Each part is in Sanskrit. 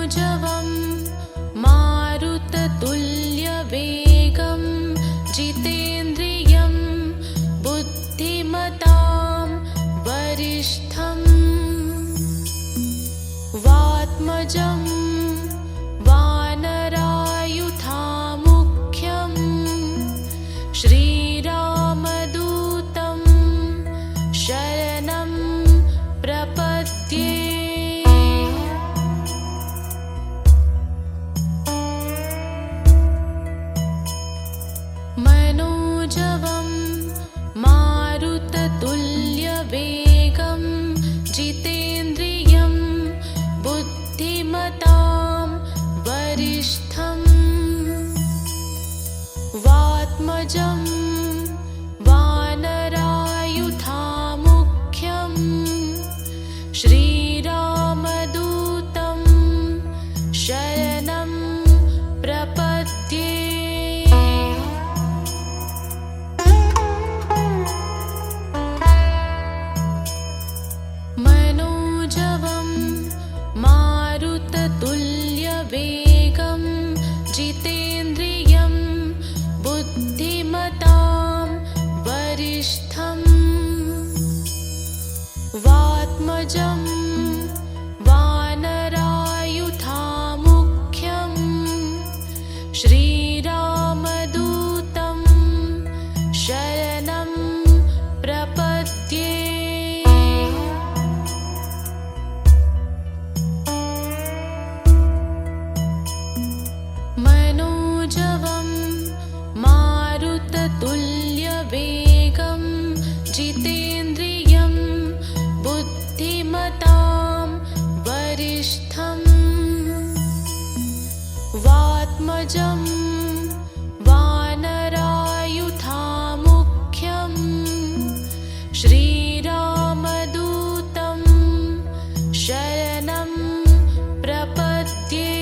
मनोजवं मारुततुल्यवेगं जितेन्द्रियं बुद्धिमतां वरिष्ठं वात्मजं वानरायुधामुख्यं श्रीरामदूतं शरणं प्रपद्ये। मनोजवं मारुततुल्यवेगं जितेन्द्रियं बुद्धिमतां वरिष्ठं वात्मजं वानरायुधामुख्यं श्रीरामदूतं शरणं प्रपद्ये। मनोजवं मारुततुल्यवेगं जितेन्द्रियं बुद्धिमतां वरिष्ठं वात्मजं वानरायुधामुख्यं श्रीरामदूतं शरणं प्रपद्ये। मनोजवं मारुततुल्यवेगं जितेन्द्रियं बुद्धिमतां वरिष्ठं वात्मजं वानरायुधामुख्यं श्रीरामदूतं शरणं प्रपद्ये।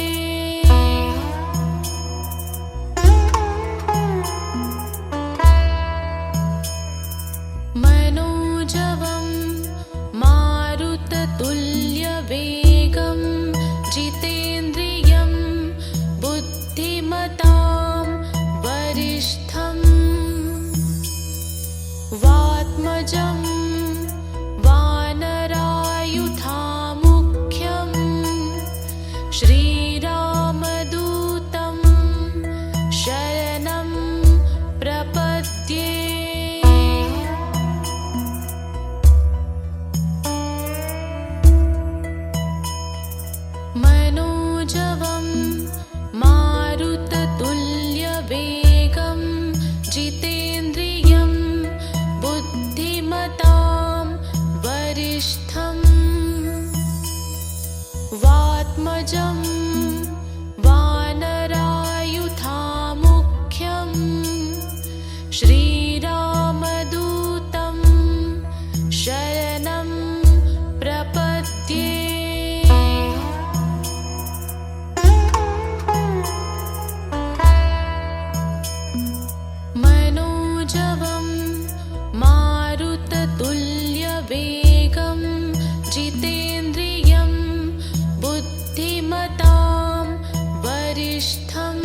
मनोजवं मारुततुल्यवेगं जितेन्द्रियं बुद्धिमतां वरिष्ठं वात्मजं वानरायुधामुख्यं श्रीरामदूतं शरणं प्रपद्ये। मनोजवं मारुततुल्यवेगं जितेन्द्रियं बुद्धिमतां वरिष्ठं वात्मजं वानरायुधामुख्यं श्रीरामदूतं शरणं प्रपद्ये। मनोजवं मारुततुल्यवेगं जितेन्द्रियं बुद्धिमतां वरिष्ठं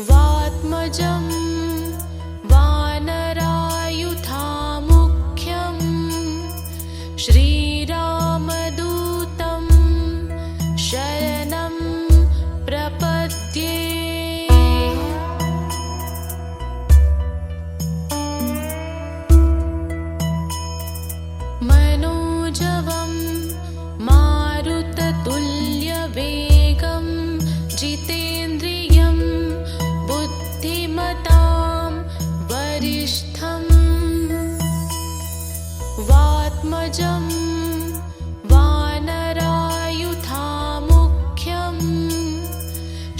वात्मजं वानरायुधामुख्यं श्रीरामदूतं शरणं प्रपद्ये। मनोजवं मारुततुल्यवेगं जितेन्द्रियं बुद्धिमतां वरिष्ठं वात्मजं वानरायुधामुख्यं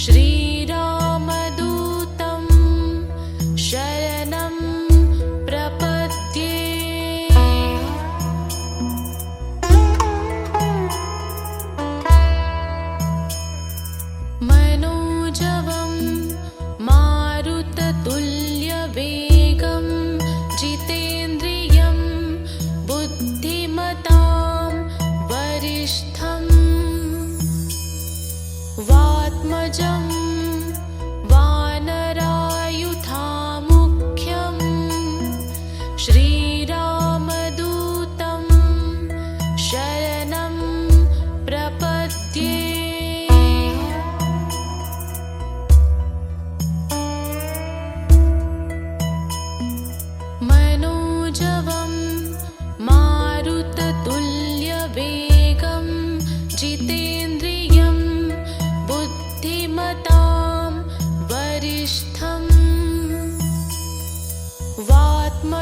श्रीरामदूतं शरणं प्रपद्ये। मनोजवं मारुततुल्यवेगं जितेन्द्रियं बुद्धिमतां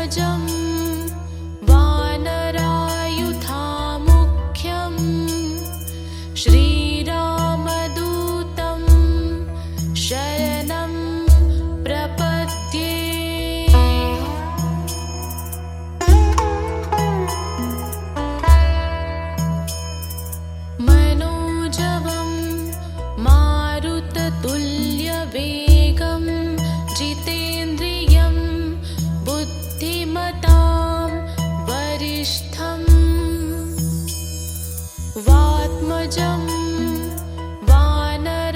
वात्मजं वानरायुधामुख्यं श्रीरामदूतं शरणं प्रपद्ये। मनोजवं मारुततुल्यवेगं जितेन्द्रियं बुद्धिमतां वरिष्ठं वात्मजं वानरायुधामुख्यं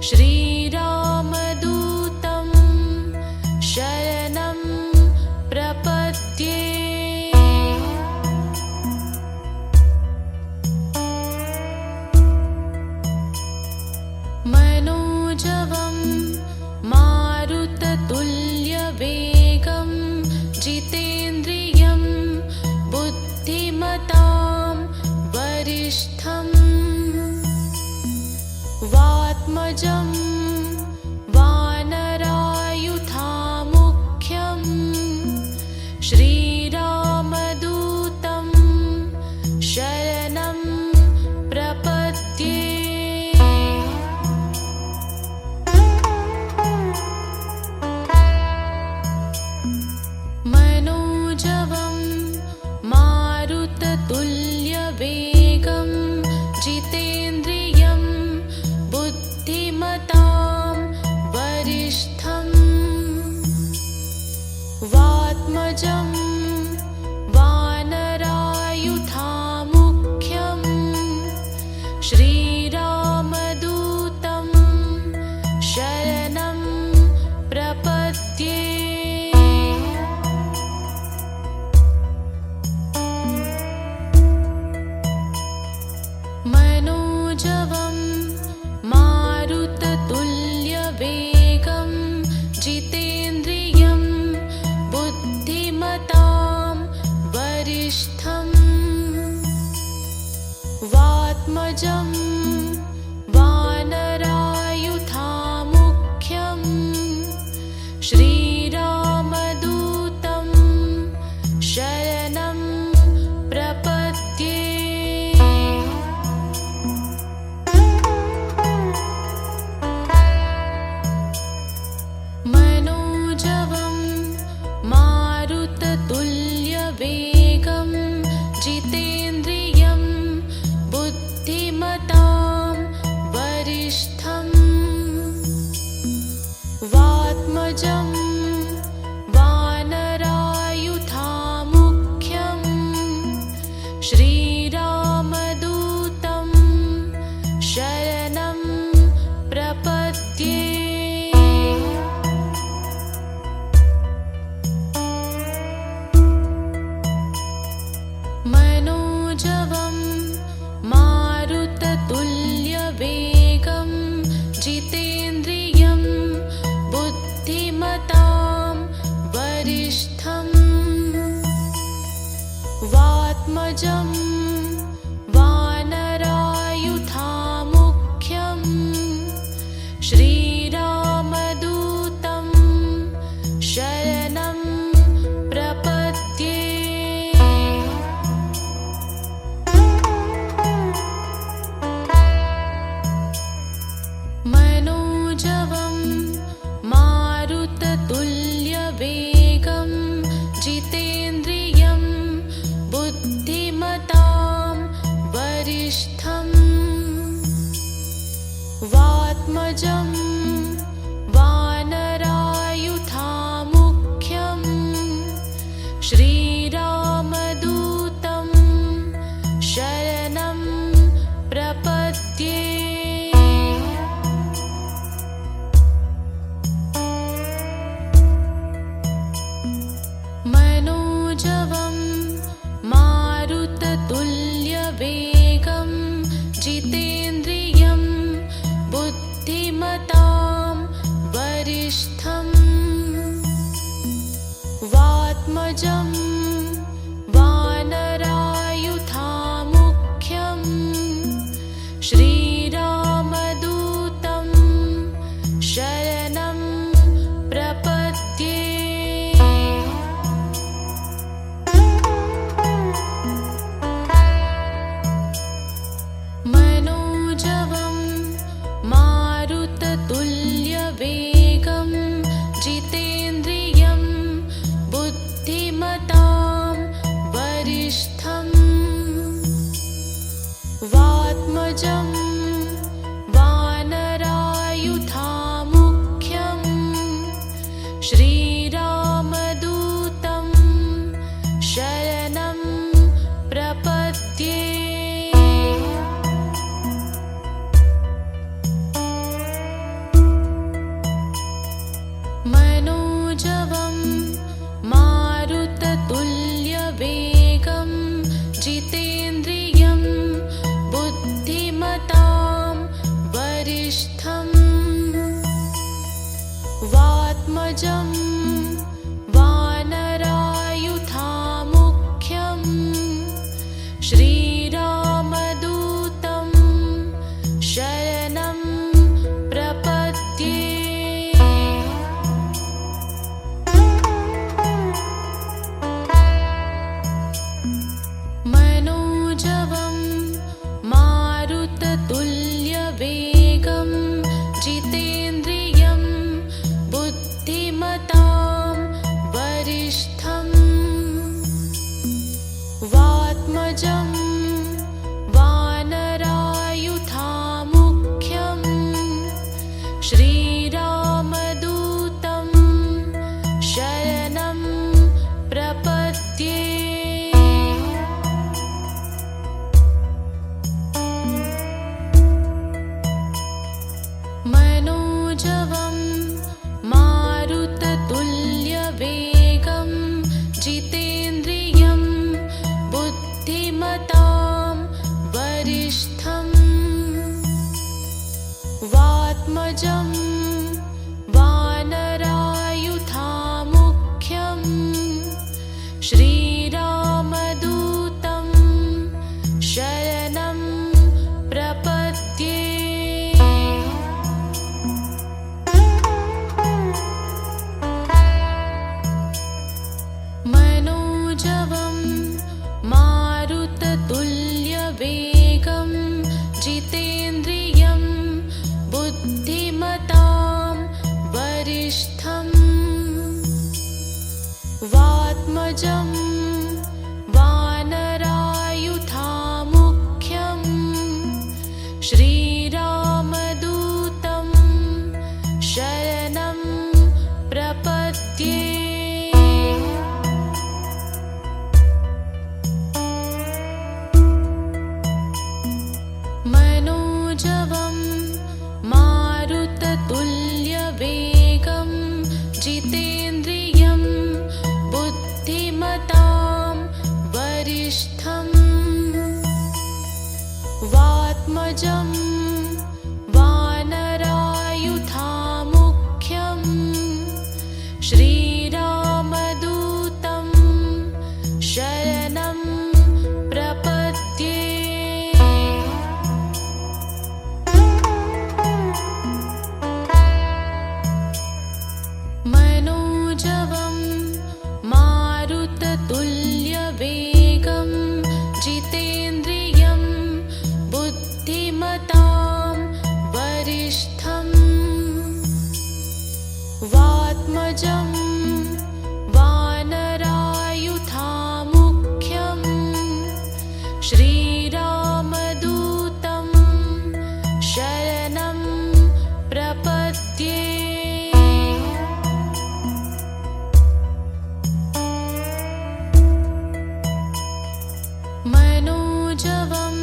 श्रीरामदूतं शरणं प्रपद्ये। मनोजवं मारुततुल्यवेगं जितेन्द्रियं बुद्धिमतां वरिष्ठं वात्मजं वानरायुधामुख्यं श्रीरामदूतं शरणं प्रपद्ये। मनोजवं मारुततुल्यवेगं जितेन्द्रियं बुद्धिमतां वरिष्ठं वात्मजं वानरायुधामुख्यं श्रीरामदूतं शरणं प्रपद्ये। मनोजवं मारुततुल्यवेगं जितेन्द्रियं बुद्धिमतां वरिष्ठं वात्मजं वानरायुधामुख्यं श्रीरामदूतं शरणं प्रपद्ये। मनोजवं मारुततुल्यवेगं जितेन्द्रियं बुद्धिमतां वरिष्ठं वात्मजं वानरायुधामुख्यं श्रीरामदूतं शरणं प्रपद्ये। मनोजवं मारुततुल्यवेगं जितेन्द्रियं बुद्धिमतां वरिष्ठं वात्मजं वानरायुधामुख्यं श्रीरामदूतं शरणं प्रपद्ये। मनोजवं मारुततुल्यवेगं जितेन्द्रियं बुद्धिमतां वरिष्ठं वात्मजं वानरायुधामुख्यं श्रीरामदूतं शरणं प्रपद्ये। मनोजवं मारुततुल्यवेगं जितेन्द्रियं बुद्धिमतां वरिष्ठं वात्मजं वानरायुधामुख्यं श्रीरामदूतं शरणं प्रपद्ये। वरिष्ठं वात्मजं वानरायुधामुख्यं श्रीरामदूतं शरणं प्रपद्ये। मनोजवं मारुततुल्यवेगं जितेन्द्रियं बुद्धिमतां वरिष्ठं वात्मजं वानरायुधामुख्यं श्रीरामदूतं शरणं प्रपद्ये। मनोजवं मारुततुल्यवेगं जितेन्द्रियं बुद्धिमतां वरिष्ठं वात्मजं वानरायुधामुख्यं श्रीरामदूतं शरणं प्रपद्ये। मनोजवं मारुततुल्यवेगं जितेन्द्रियं बुद्धिमतां वरिष्ठं वात्मजं वानरायुधामुख्यं श्रीरामदूतं शरणं प्रपद्ये। मनोजवं मारुततुल्यवेगं जितेन्द्रियं बुद्धिमतां वरिष्ठं वात्मजं वानरायुधामुख्यं श्रीरामदूतं शरणं प्रपद्ये। मनोजवं मारुततुल्यवेगं जितेन्द्रियं बुद्धिमतां वरिष्ठं वात्मजं वानरायुधामुख्यं श्रीरामदूतं शरणं प्रपद्ये। मनोजवं मारुततुल्यवेगं जितेन्द्रियं बुद्धिमतां वरिष्ठं वात्मजं वानरायुधामुख्यं श्रीरामदूतं शरणं प्रपद्ये। मनोजवं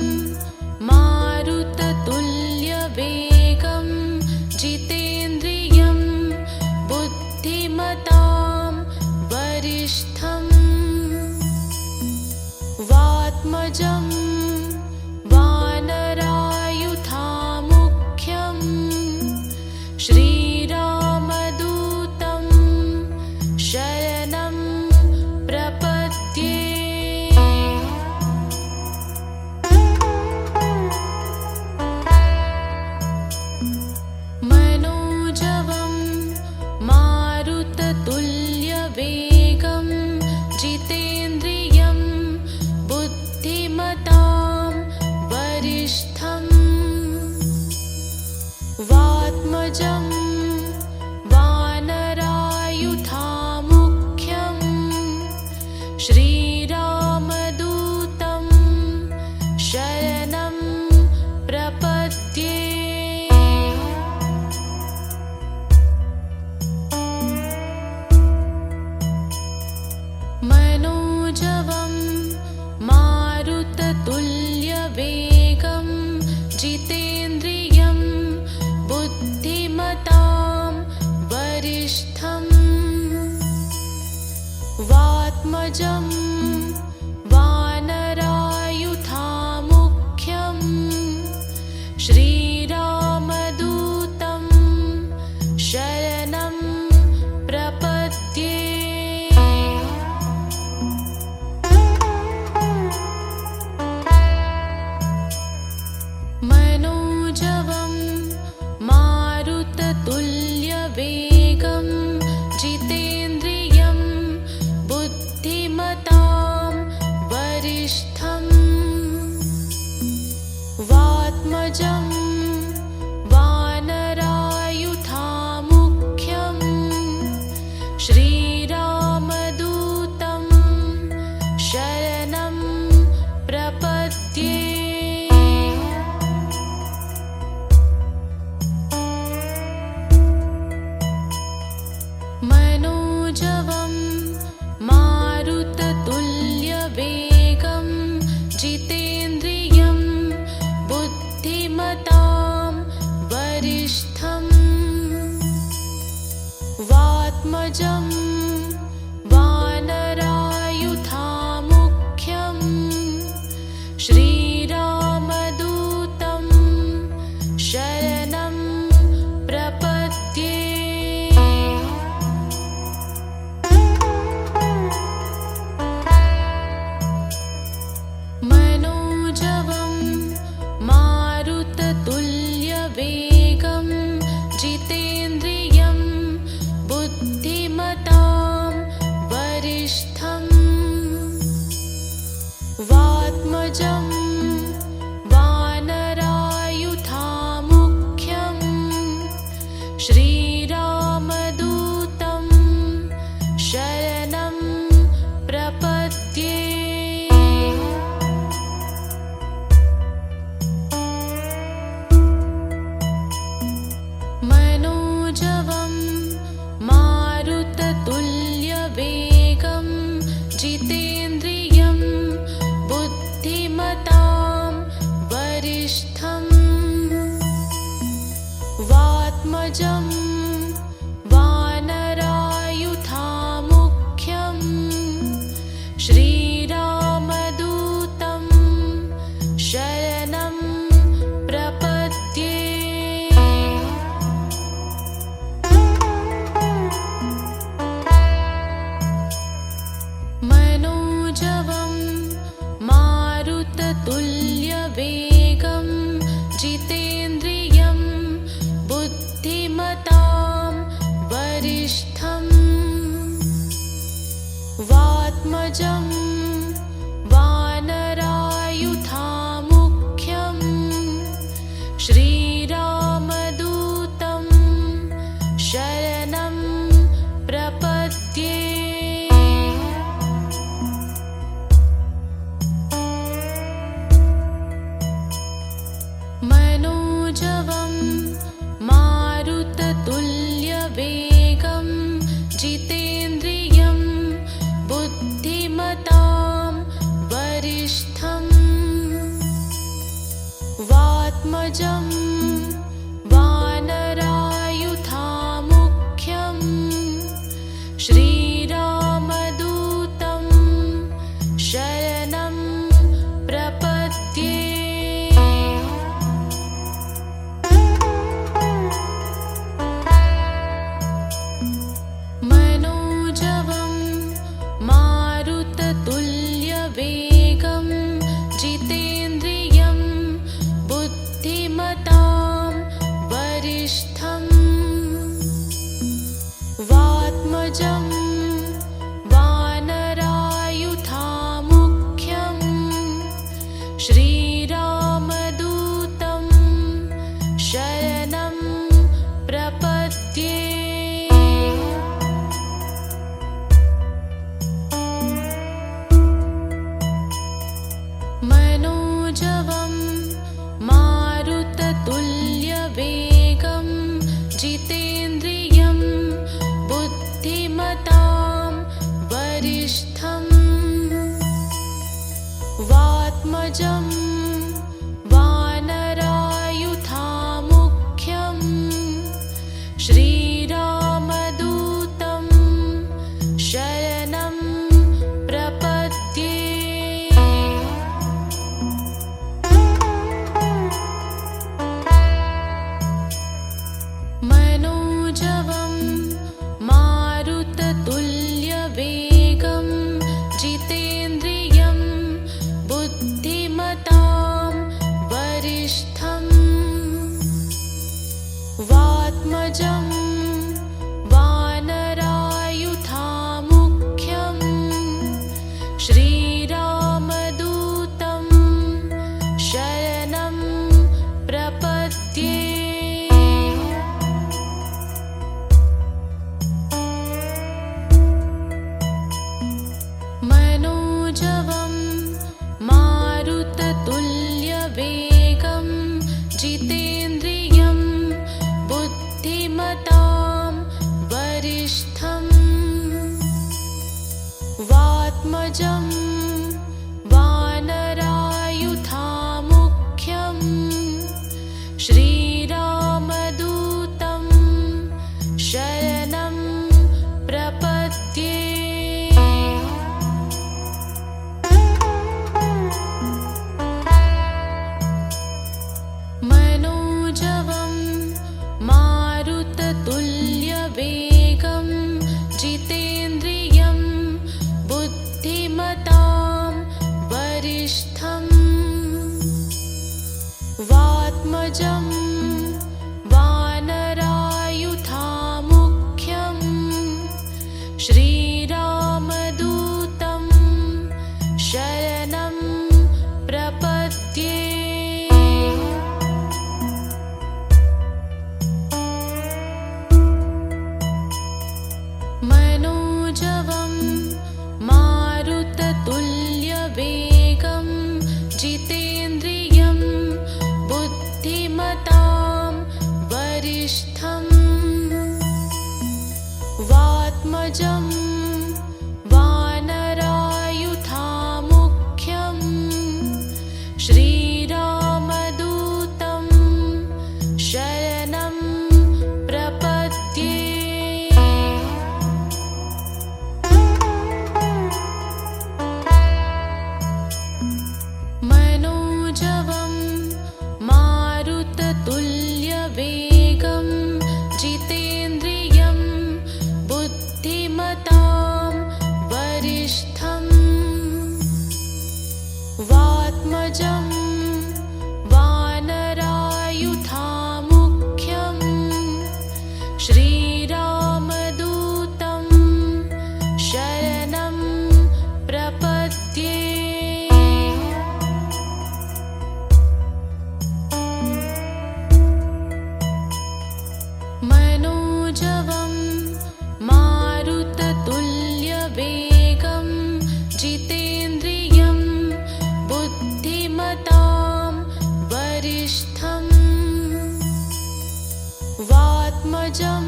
मारुततुल्यवेगं जितेन्द्रियं बुद्धिमतां वरिष्ठं वात्मजं वानरायुधामुख्यं श्रीरामदूतं शरणं प्रपद्ये। मनोजवं मारुततुल्यवेगं जितेन्द्रियं बुद्धिमतां वरिष्ठं वात्मजं वानरायुधामुख्यं श्रीरामदूतं मनोजवं मारुततुल्यवेगं जितेन्द्रियं बुद्धिमतां वरिष्ठं वात्मजं वानरायुधामुख्यं श्रीरामदूतं शरणं प्रपद्ये। मनोजवं मारुततुल्यवेगं जितेन्द्रियं बुद्धिमतां वरिष्ठं वात्मजं वानरायुधामुख्यं श्रीरामदूतं शरणं प्रपद्ये। मनोजवं मारुततुल्यवेगं जितेन्द्रियं बुद्धिमतां वरिष्ठं वात्मजं वानरायुधामुख्यं श्रीरामदूतं शरणं प्रपद्ये। मनोजवं मारुततुल्यवेगं जितेन्द्रियं बुद्धिमतां वरिष्ठं वात्मजं वानरायुधामुख्यं श्रीरामदूतं शरणं प्रपद्ये। मनोजवं मारुततुल्यवेगं जितेन्द्रियं बुद्धिमतां वरिष्ठं वात्मजं वानरायुधामुख्यं श्रीरामदूतं शरणं प्रपद्ये। मनोजवं मारुततुल्यवेगं जितेन्द्रियं बुद्धिमतां वरिष्ठं वात्मजं वानरायुधामुख्यं श्रीरामदूतं शरणं प्रपद्ये। मनोजवं मारुततुल्यवेगं जितेन्द्रियं बुद्धिमतां वरिष्ठं वात्मजं वानरायुधामुख्यं श्रीरामदूतं शरणं प्रपद्ये। मनोजवं मारुततुल्यवेगं जितेन्द्रियं बुद्धिमतां वात्मजं वानरायुधामुख्यं श्रीरामदूतं शरणं प्रपद्ये। मनोजवं मारुततुल्यवेगं जितेन्द्रियं बुद्धिमतां वरिष्ठं वात्मजं वानरायुधामुख्यं श्रीरामदूतं शरणं प्रपद्ये। मनोजवं मारुततुल्यवेगं जितेन्द्रियं बुद्धिमतां वरिष्ठं वात्मजं वानरायुधामुख्यं श्रीरामदूतं शरणं प्रपद्ये। मनोजवं मारुततुल्यवेगं जितेन्द्रियं बुद्धिमतां वरिष्ठं वात्मजं वानरायुधामुख्यं श्रीरामदूतं शरणं प्रपद्ये। मनोजवं मारुततुल्यवेगं जितेन्द्रियं बुद्धिमतां वरिष्ठं वात्मजं वानरायुधामुख्यं श्रीरामदूतं शरणं प्रपद्ये। मनोजवं मारुततुल्यवेगं जितेन्द्रियं बुद्धिमतां वरिष्ठं वात्मजं वानरायुधामुख्यं श्रीरामदूतं शरणं प्रपद्ये। मनोजवं मारुततुल्यवेगं जितेन्द्रियं बुद्धिमतां वरिष्ठं वात्मजं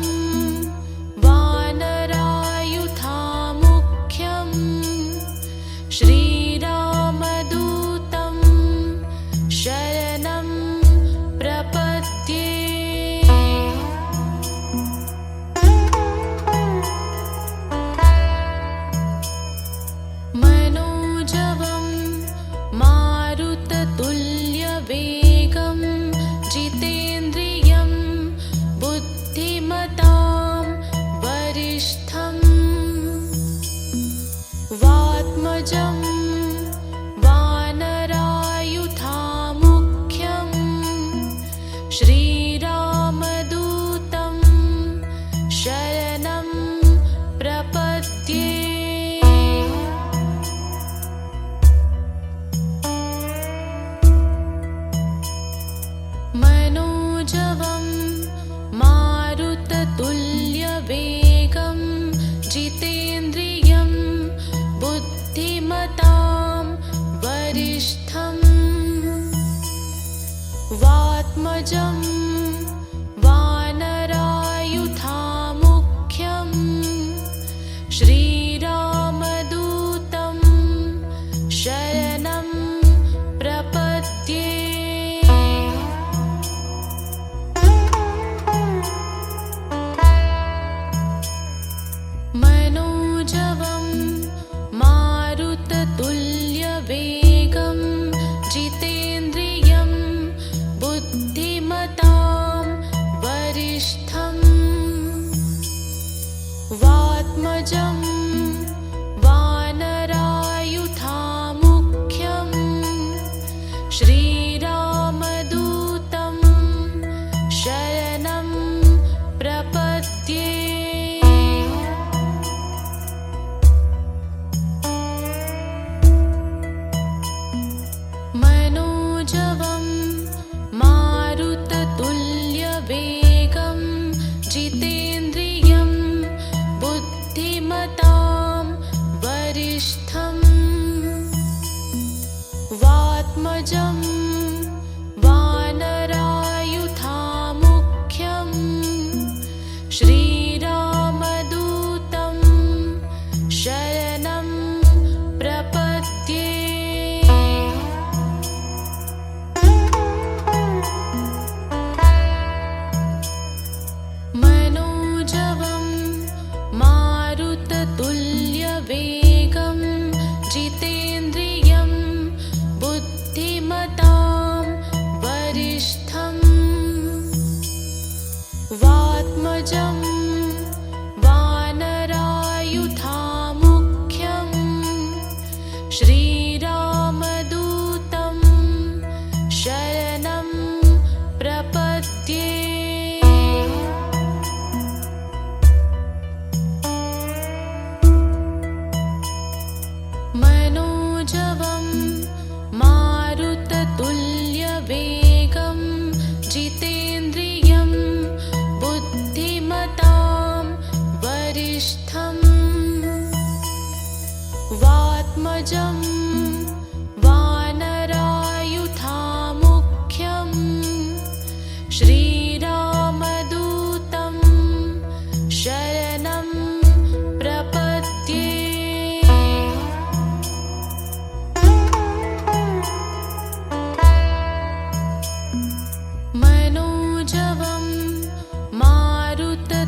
वानरायुधामुख्यं श्रीरामदूतं शरणं प्रपद्ये। मनोजवं मारुततुल्यवेगं जितेन्द्रियं बुद्धिमतां वरिष्ठं वात्मजं वानरायुधामुख्यं श्रीरामदूतं शरणं प्रपद्ये। मनोजवं मारुततुल्यवेगं जितेन्द्रियं बुद्धिमतां वरिष्ठं वात्मजं वानरायुधामुख्यं श्रीरामदूतं शरणं वात्मजं वानरायुधामुख्यं श्रीरामदूतं शरणं प्रपद्ये। मनोजवं मारुततुल्यवेगं जितेन्द्रियं बुद्धिमतां वरिष्ठं वात्मजं वानरायुधामुख्यं श्रीरामदूतं शरणं प्रपद्ये। मनोजवं मारुततुल्यवेगं जितेन्द्रियं बुद्धिमतां वरिष्ठं वात्मजं वानरायुधामुख्यं श्रीरामदूतं शरणं प्रपद्ये। मनोजवं मारुततुल्यवेगं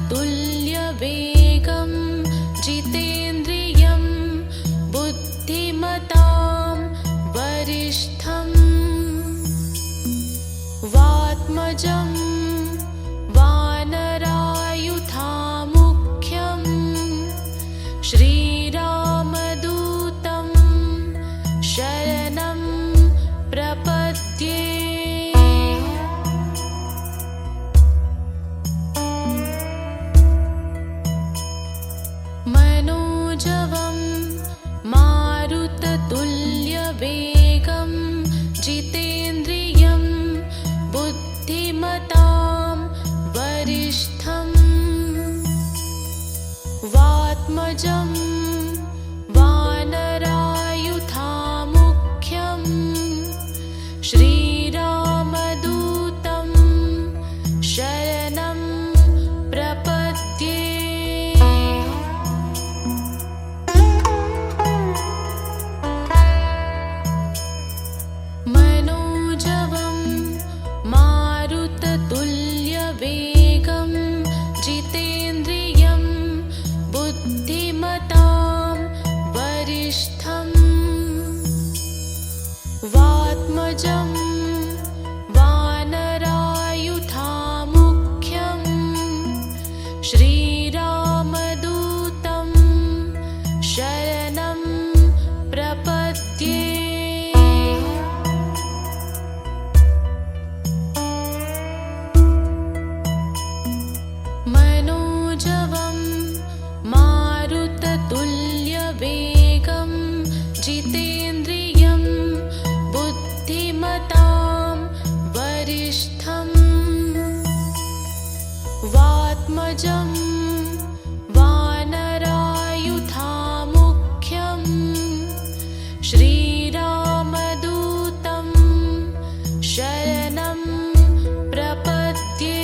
जितेन्द्रियं बुद्धिमतां वरिष्ठं वात्मजं वानरायुधामुख्यं श्रीरामदूतं शरणं प्रपद्ये। मनोजवं मारुततुल्यवेगं जितेन्द्रियं बुद्धिमतां वरिष्ठं वात्मजं वानरायुधामुख्यं श्रीरामदूतं शरणं प्रपद्ये। मनोजवं मारुततुल्यवेगं जितेन्द्रियं बुद्धिमतां वरिष्ठं वात्मजं वानरायुधामुख्यं श्रीरामदूतं शरणं प्रपद्ये। मनोजवं मारुततुल्यवेगं जितेन्द्रियं बुद्धिमतां वरिष्ठं वात्मजं वानरायुधामुख्यं श्रीरामदूतं शरणं प्रपद्ये।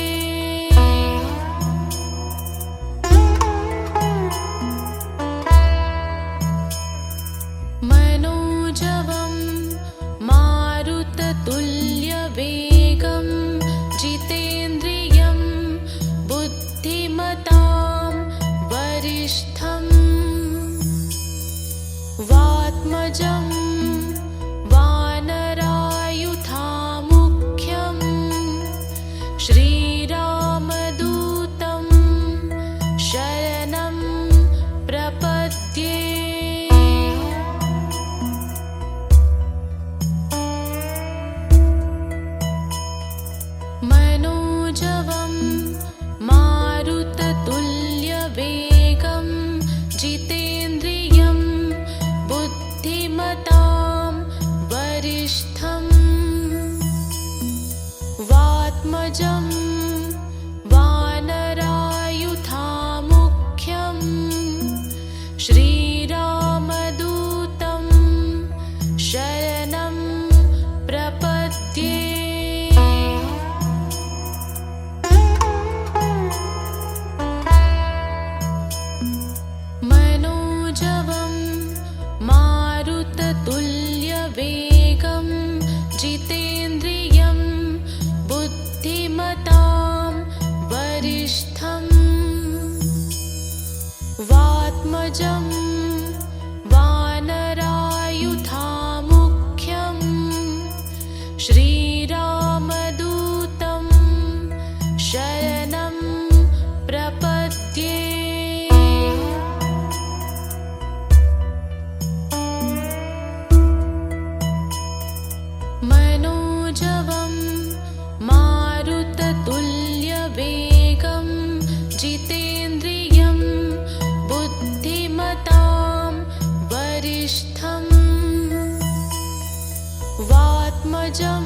मनोजवं मारुततुल्यवेगं जितेन्द्रियं बुद्धिमतां वरिष्ठं वात्मजं वानरायुधामुख्यं श्रीरामदूतं शरणं प्रपद्ये। मनोजवं मारुततुल्यवेगं जितेन्द्रियं बुद्धिमतां वरिष्ठं वात्मजं वानरायुधामुख्यं श्रीरामदूतं शरणं प्रपद्ये। मारुततुल्यवेगं जितेन्द्रियं बुद्धिमतां वरिष्ठं वात्मजं वानरायुधामुख्यं श्रीरामदूतं शरणं प्रपद्ये। मनोजवं मारुततुल्यवेगं जितेन्द्रियं बुद्धिमतां वरिष्ठं वात्मजं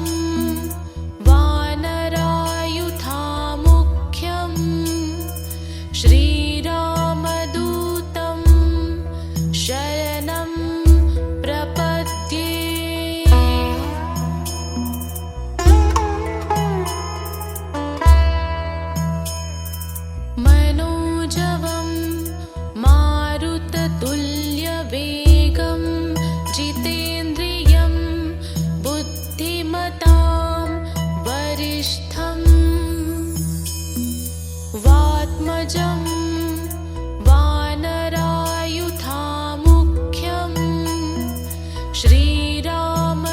वानरायुधामुख्यं श्रीरामदूतं शरणं प्रपद्ये। मनोजवं मारुततुल्यवेगं जितेन्द्रियं बुद्धिमतां वरिष्ठं वात्मजं वानरायुधामुख्यं श्रीरामदूतं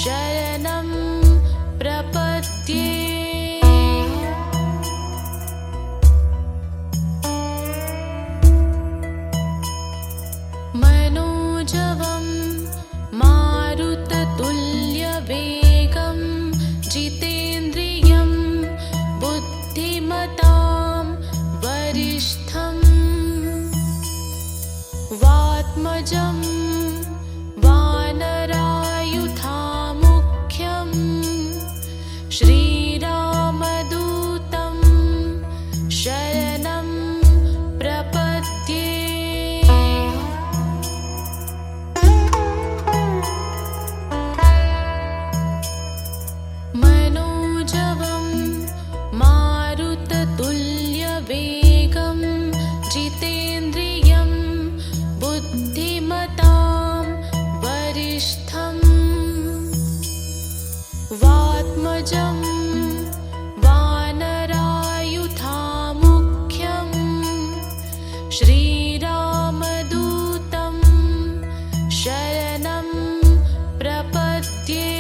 शरणं प्रपद्ये। मनोजवं मारुततुल्यवेगं जितेन्द्रियं बुद्धिमतां वरिष्ठं वात्मजं वानरायुधामुख्यं श्रीरामदूतं शरणं प्रपद्ये। मनोजवं मारुततुल्यवेगं जितेन्द्रियं बुद्धिमतां वरिष्ठं वात्मजं वानरायुधामुख्यं श्रीरामदूतं शरणं प्रपद्ये।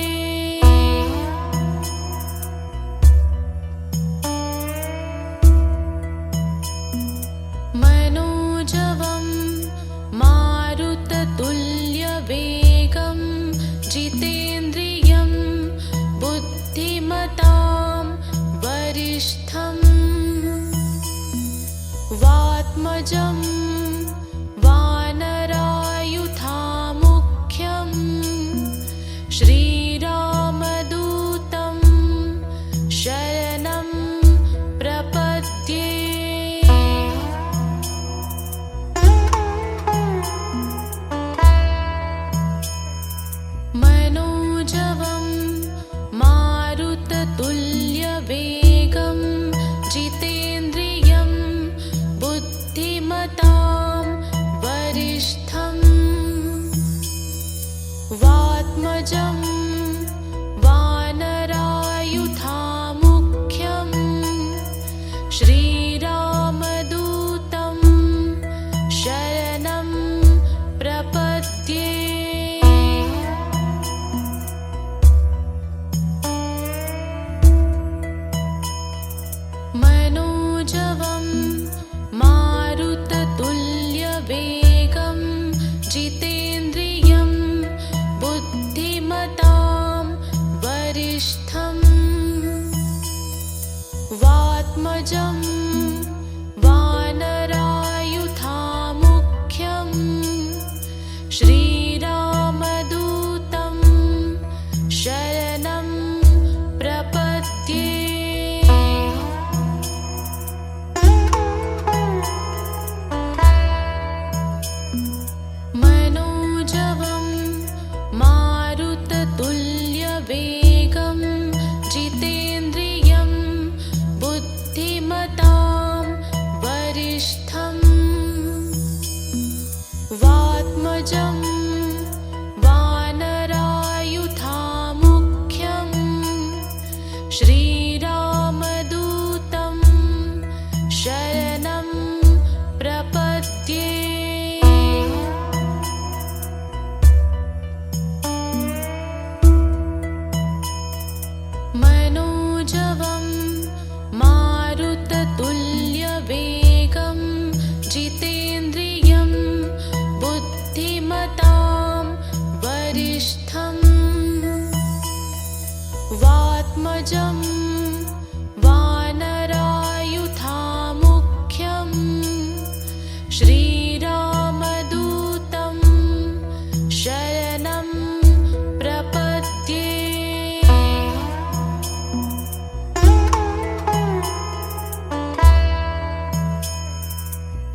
मनोजवं मारुततुल्यवेगं जितेन्द्रियं बुद्धिमतां वरिष्ठं वात्मजं वानरायुधामुख्यं श्रीरामदूतं शरणं प्रपद्ये। मनोजवं मारुततुल्यवेगं जितेन्द्रियं बुद्धिमतां वरिष्ठं वात्मजं वानरायुधामुख्यं श्रीरामदूतं शरणं प्रपद्ये। मनोजवं मारुततुल्यवेगं जितेन्द्रियं बुद्धिमतां वरिष्ठं वात्मजं वानरायुधामुख्यं श्रीरामदूतं शरणं प्रपद्ये। मनोजवं मारुततुल्यवेगं जितेन्द्रियं बुद्धिमतां वात्मजं वानरायुधामुख्यं श्रीरामदूतं शरणं प्रपद्ये। मनोजवं मारुततुल्यवेगं जितेन्द्रियं बुद्धिमतां वरिष्ठं वात्मजं वानरायुधामुख्यं श्रीरामदूतं शरणं प्रपद्ये।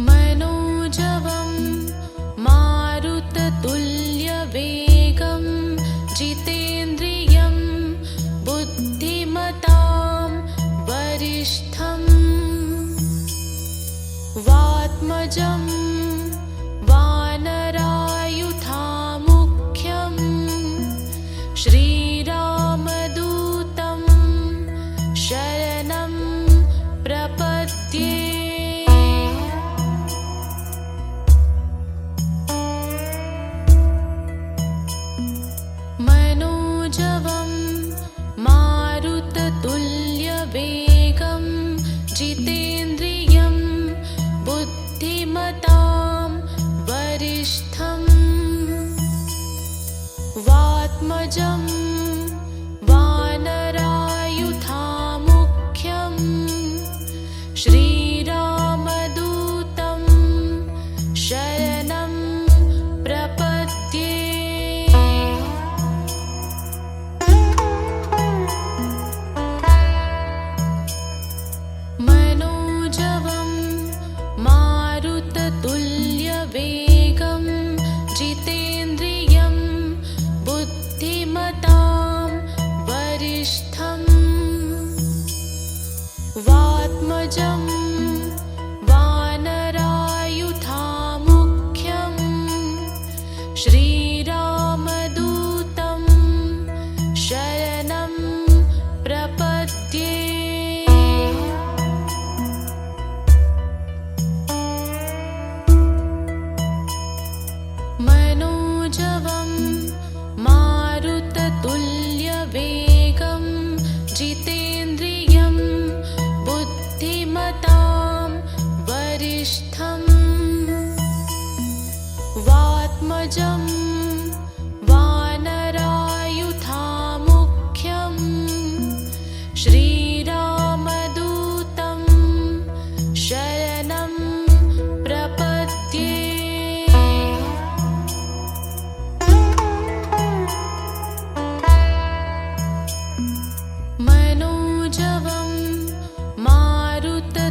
मनोजवं मारुततुल्यवेगं जितेन्द्रियं बुद्धिमतां वरिष्ठं वात्मजं वानरायुधामुख्यं श्रीरामदूतं शरणं प्रपद्ये। मनोजवं मारुततुल्यवेगं जितेन्द्रियं बुद्धिमतां वरिष्ठं वात्मजं वानरायुधामुख्यं श्रीरामदूतं शरणं प्रपद्ये। मनोजवं मारुततुल्यवेगं जितेन्द्रियं बुद्धिमतां वरिष्ठं वात्मजं वानरायुधामुख्यं श्रीरामदूतं शरणं प्रपद्ये। मनोजवं मारुततुल्यवेगं जितेन्द्रियं बुद्धिमतां वरिष्ठं वात्मजं वानरायुधामुख्यं श्रीरामदूतं शरणं प्रपद्ये। मनोजवं मारुततुल्यवेगं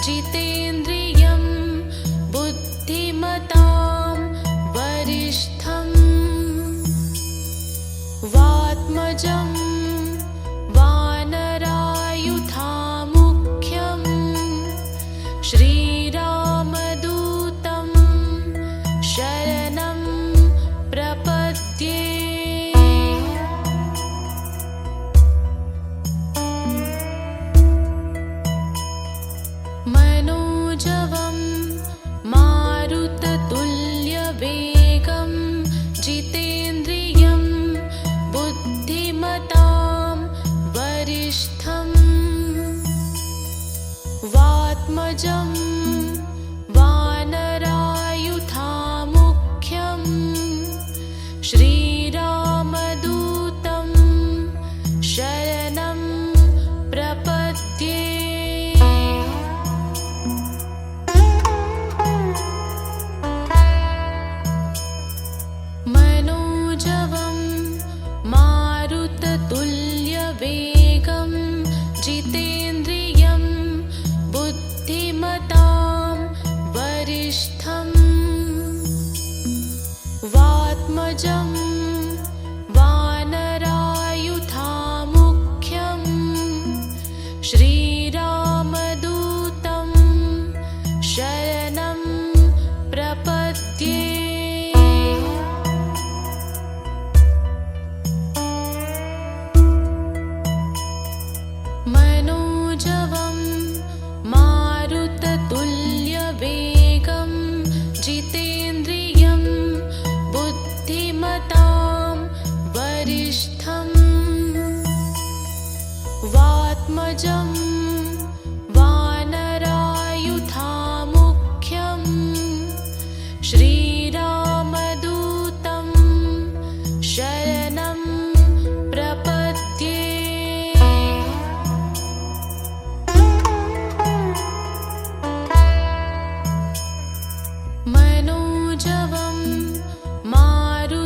जितेन्द्रियं बुद्धिमतां वरिष्ठं वात्मजं वानरायुधामुख्यं श्रीरामदूतं शरणं प्रपद्ये। मनोजवं मारुततुल्यवेगं जितेन्द्रियं बुद्धिमतां वरिष्ठं वात्मजं वानरायुधामुख्यं श्रीरामदूतं शरणं प्रपद्ये। मनोजवं मारुततुल्यवेगं जितेन्द्रियं बुद्धिमतां वरिष्ठं वात्मजं वानरायुधामुख्यं श्रीरामदूतं शरणं जितेन्द्रियं बुद्धिमतां वरिष्ठं वात्मजं वानरायुधामुख्यं श्रीरामदूतं शरणं प्रपद्ये। मनोजवं मारुततुल्यवेगं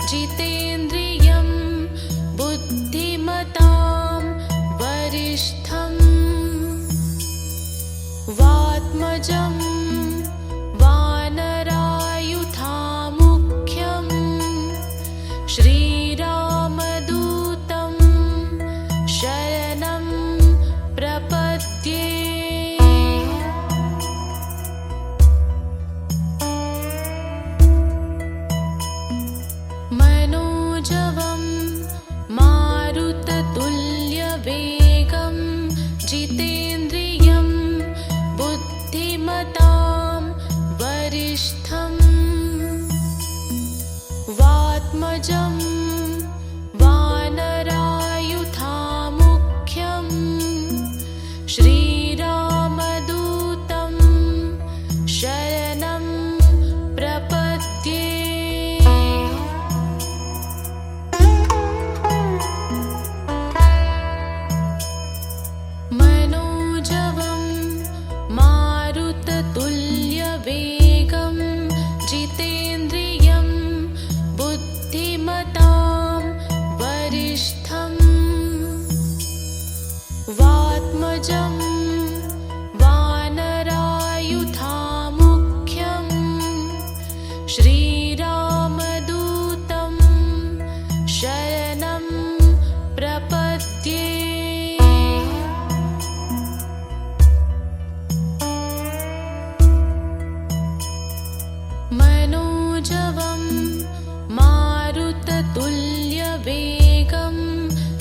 जितेन्द्रियं बुद्धिमतां वरिष्ठं वात्मजं वानरायुधामुख्यं श्रीरामदूतं शरणं प्रपद्ये। मनोजवं मारुततुल्यवेगं जितेन्द्रियं बुद्धिमतां वरिष्ठं वात्मजं वानरायुधामुख्यं श्रीरामदूतं शरणं प्रपद्ये। मनोजवं मारुततुल्यवेगं जितेन्द्रियं बुद्धिमतां वरिष्ठं वात्मजं वानरायुधामुख्यं श्रीरामदूतं शरणं प्रपद्ये। मनोजवं मारुततुल्यवेगं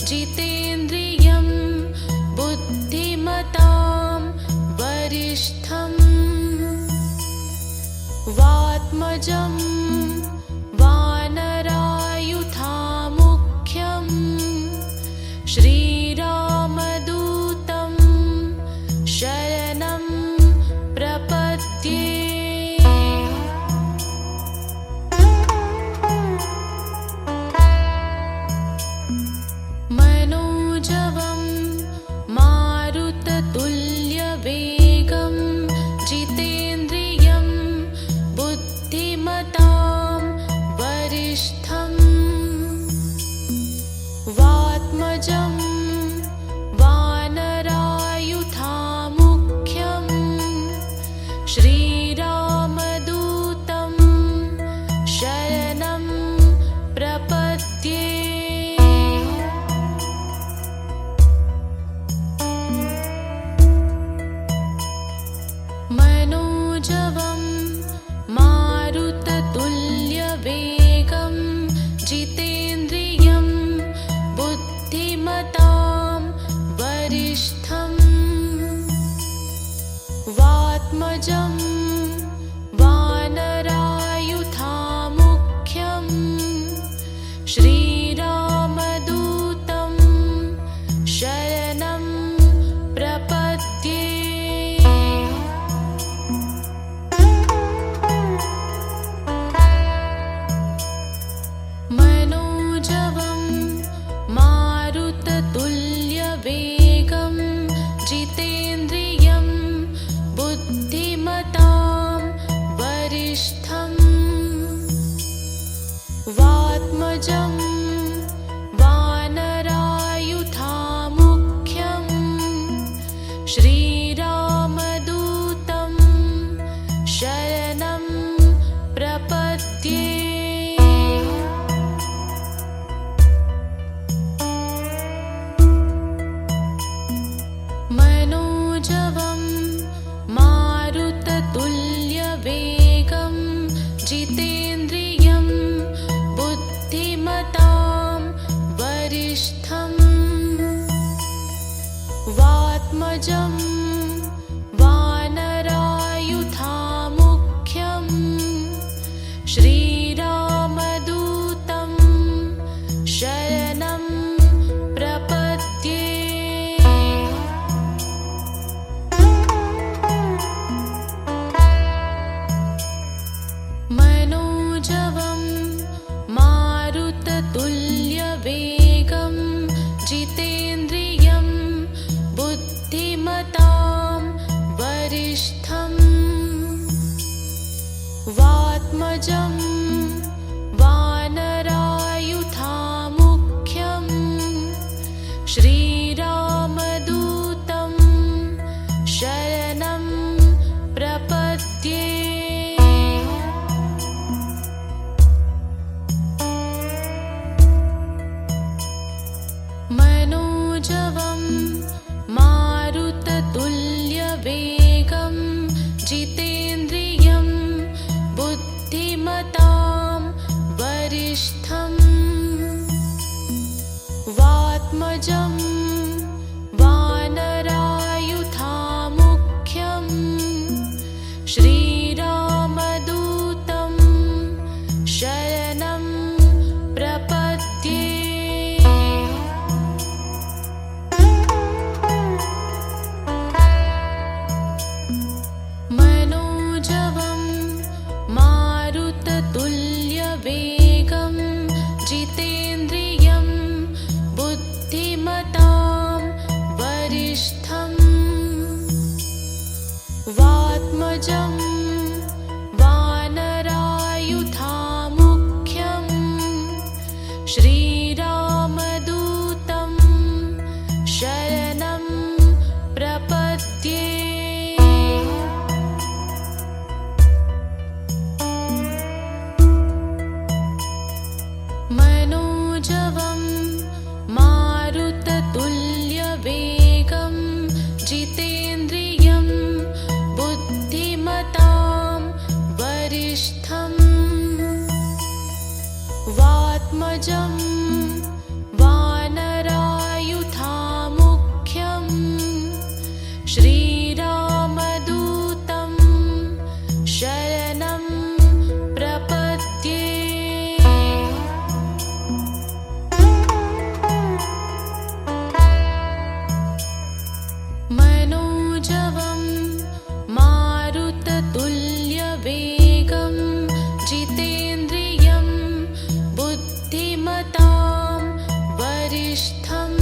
जितेन्द्रियं बुद्धिमतां वरिष्ठं वात्मजं वानरायुधामुख्यं श्रीरामदूतं शरणं प्रपद्ये। मनोजवं मारुततुल्यवेगं जितेन्द्रियं बुद्धिमतां वरिष्ठं वात्मजं वानरायुधामुख्यं श्रीरामदूतं शरणं प्रपद्ये। मनोजवं मारुततुल्यवेगं जितेन्द्रियं बुद्धिमतां वरिष्ठं वात्मजं वानरायुधामुख्यं श्रीरामदूतं शरणं प्रपद्ये। मनोजवं मारुततुल्यवेगं जितेन्द्रियं बुद्धिमतां वरिष्ठं वात्मजं वानरायुधामुख्यं श्रीरामदूतं शरणं प्रपद्ये। मनोजवं मारुततुल्यवेगं जितेन्द्रियं बुद्धिमतां वरिष्ठं वात्मजं वानरायुधामुख्यं वात्मजं वानरायुधामुख्यं श्रीरामदूतं शरणं प्रपद्ये। मनोजवं मारुततुल्यवेगं जितेन्द्रियं बुद्धिमतां वरिष्ठं वात्मजं वानरायुधामुख्यं श्रीरामदूतं शरणं प्रपद्ये। मनोजवं मारुततुल्यवेगं जितेन्द्रियं बुद्धिमतां वरिष्ठं वात्मजं वानरायुधामुख्यं श्रीरामदूतं शरणं प्रपद्ये। मनोजवं मारुततुल्यवेगं जितेन्द्रियं बुद्धिमतां वरिष्ठं वात्मजं वानरायुधामुख्यं श्रीरामदूतं शरणं प्रपद्ये। मनोजवं मारुततुल्यवेगं जितेन्द्रियं बुद्धिमतां वरिष्ठं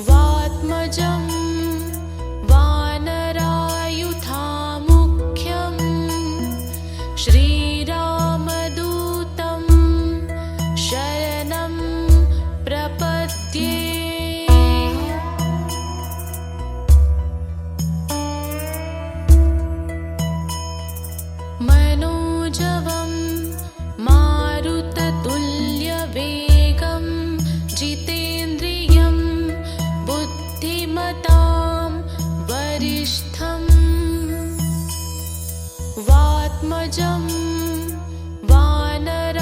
वात्मजं वानरायुधामुख्यं श्रीरामदूतं शरणं प्रपद्ये। मनोजवं मारुततुल्यवेगं जितेन्द्रियं बुद्धिमतां वरिष्ठं वात्मजं वानरायुधामुख्यं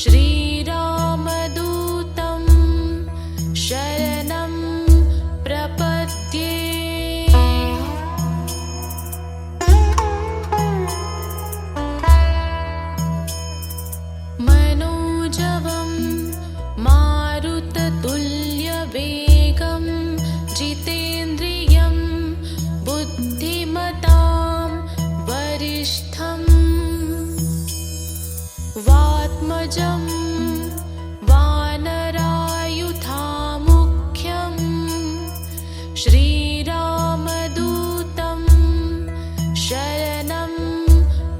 श्रीरामदूतं शरणं प्रपद्ये। मनोजवं मारुततुल्यवेगं जितेन्द्रियं बुद्धिमतां वरिष्ठं वात्मजं वानरायुधामुख्यं श्रीरामदूतं शरणं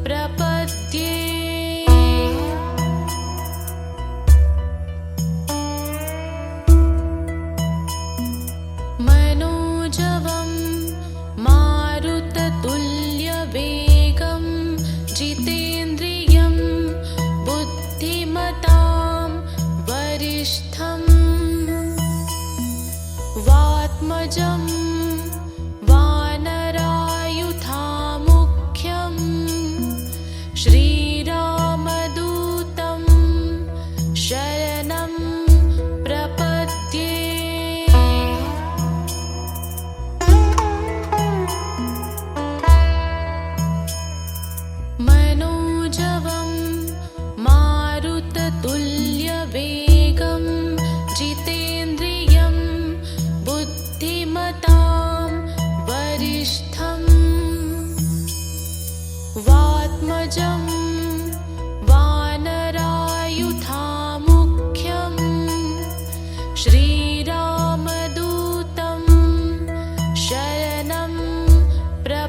प्रपद्ये। मनोजवं मारुततुल्यवेगं जितेन्द्रियं बुद्धिमतां वरिष्ठं वात्मजं वानरायुधामुख्यं श्रीरामदूतं शरणं प्रपद्ये। मनोजवं मारुततुल्यवेगं जितेन्द्रियं बुद्धिमतां वरिष्ठं वात्मजं वानरायुधामुख्यं श्रीरामदूतं शरणं प्रपद्ये।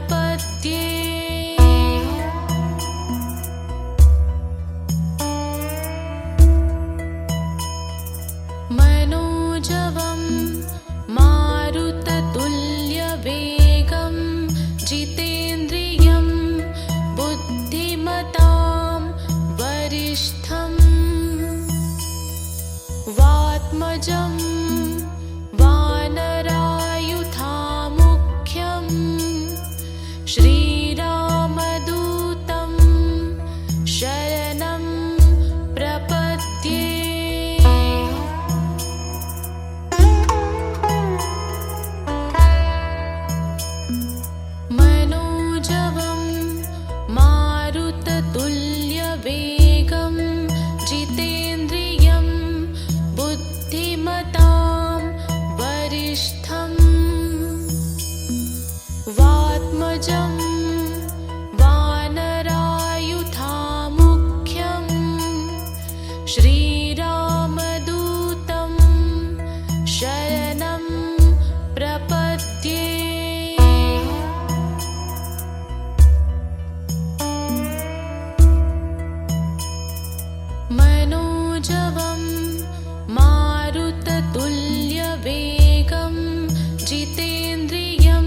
जितेन्द्रियं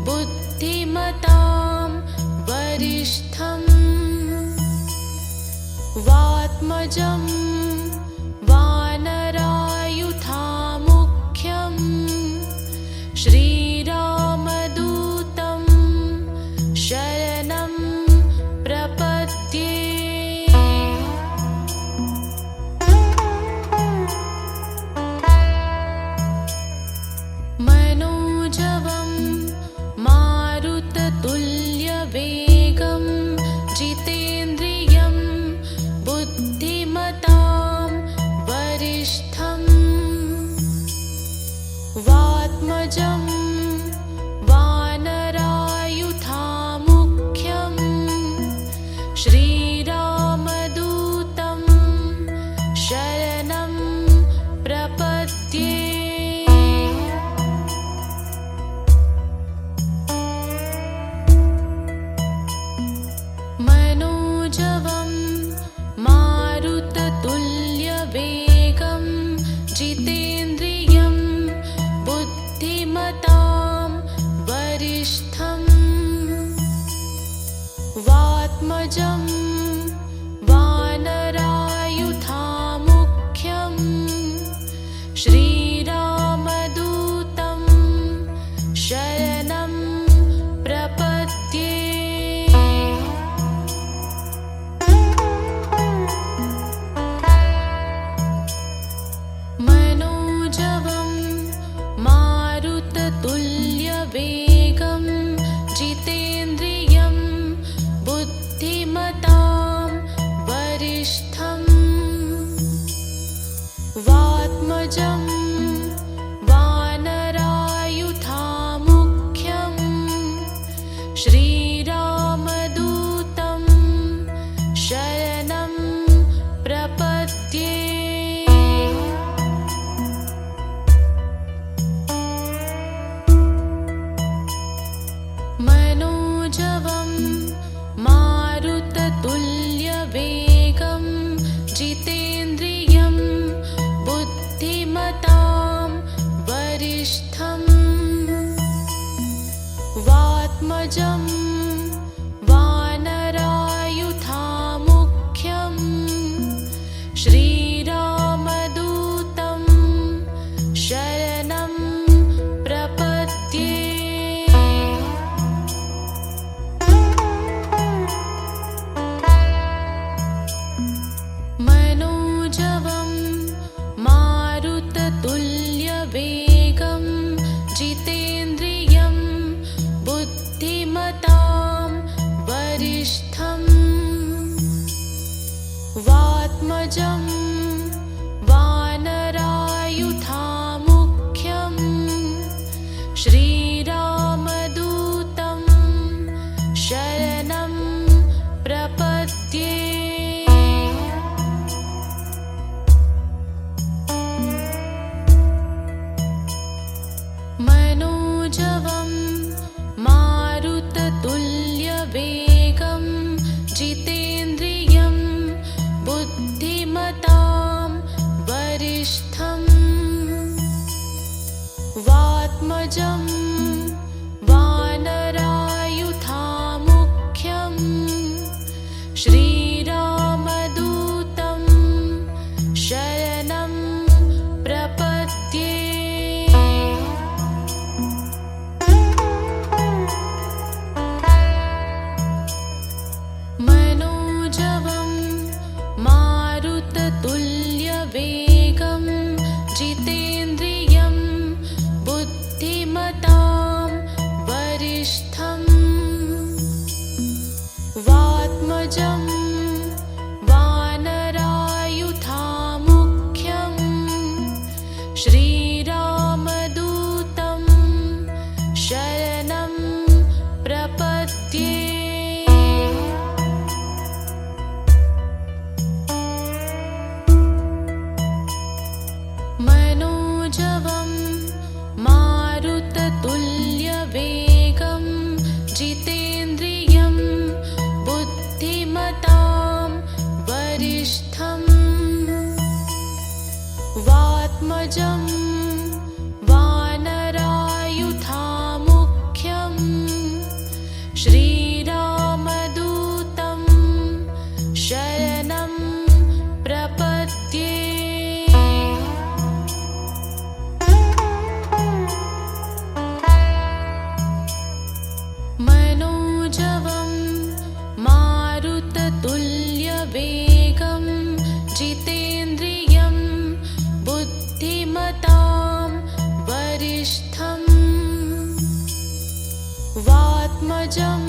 बुद्धिमतां वरिष्ठं वात्मजं वानरायुधामुख्यं श्रीरामदूतं शरणं प्रपद्ये। मनोजवं मारुततुल्यवेगं जितेन्द्रियं बुद्धिमतां वरिष्ठं वात्मजं वानरायुधामुख्यं श्रीरामदूतं शरणं प्रपद्ये। मनोजवं मारुततुल्यवेगं जितेन्द्रियं बुद्धिमतां वरिष्ठं वात्मजं वानरायुधामुख्यं श्रीरामदूतं शरणं प्रपद्ये। मनोजवं मारुततुल्यवेगं जितेन्द्रियं बुद्धिमतां वरिष्ठं वात्मजं वानरायुधामुख्यं श्रीरामदूतं शरणं प्रपद्ये। मनोजवं मारुततुल्यवेगं जितेन्द्रियं बुद्धिमतां वरिष्ठं वात्मजं वानरायुधामुख्यं श्रीरामदूतं शरणं प्रपद्ये। मनोजवं मारुततुल्यवेगं जितेन्द्रियं बुद्धिमतां वरिष्ठं वात्मजं वानरायुधामुख्यं श्रीरामदूतं शरणं प्रपद्ये। मनोजवं मारुततुल्यवेगं जितेन्द्रियं बुद्धिमतां वरिष्ठं वात्मजं वानरायुधामुख्यं श्रीरामदूतं शरणं प्रपद्ये। मनोजवं मारुततुल्यवेगं जितेन्द्रियं बुद्धिमतां वरिष्ठं वात्मजं वानरायुधामुख्यं श्रीरामदूतं शरणं प्रपद्ये। मनोजवं मारुततुल्यवेगं जितेन्द्रियं बुद्धिमतां वरिष्ठं वात्मजं वानरायुधामुख्यं पङ्कजम्